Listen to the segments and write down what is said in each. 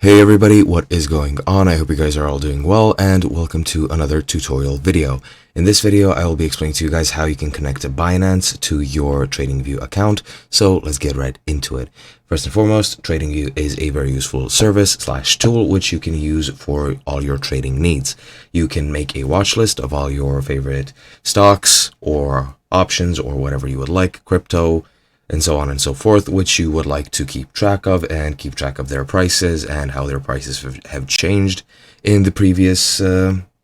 Hey everybody, what is going on? I hope you guys are all doing well, and welcome to another tutorial video. In this video, I will be explaining to you guys how you can connect to Binance to your TradingView account. So let's get right into it. First and foremost, TradingView is a very useful service/tool which you can use for all your trading needs. You can make a watch list of all your favorite stocks or options or whatever you would like, crypto, and so on and so forth, which you would like to keep track of and keep track of their prices and how their prices have changed in the previous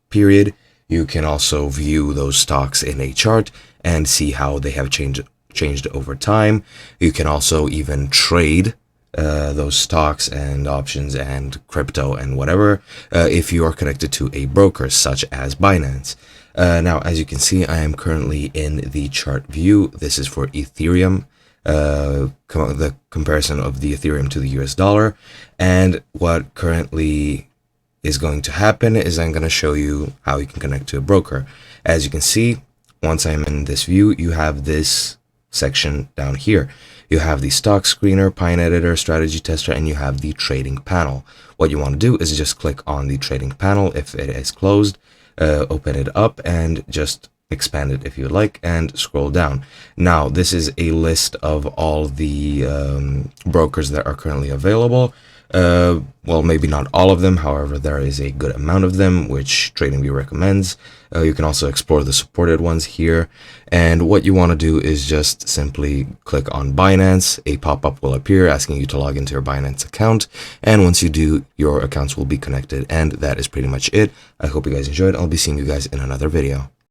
period. You can also view those stocks in a chart and see how they have changed over time. You can also even trade those stocks and options and crypto and whatever if you are connected to a broker such as Binance. Now, as you can see, I am currently in the chart view. This is for Ethereum. The comparison of the Ethereum to the US dollar, and what currently is going to happen is I'm going to show you how you can connect to a broker. As you can see, once I'm in this view, you have this section down here. You have the stock screener, Pine editor, strategy tester, and you have the trading panel. What you want to do is just click on the trading panel if it is closed, open it up, and just expand it if you would like, and scroll down. Now, this is a list of all the brokers that are currently available. Well, maybe not all of them, however, there is a good amount of them, which TradingView recommends. You can also explore the supported ones here, and what you want to do is just simply click on Binance. A pop-up will appear asking you to log into your Binance account, and once you do, your accounts will be connected, and that is pretty much it. I hope you guys enjoyed. I'll be seeing you guys in another video.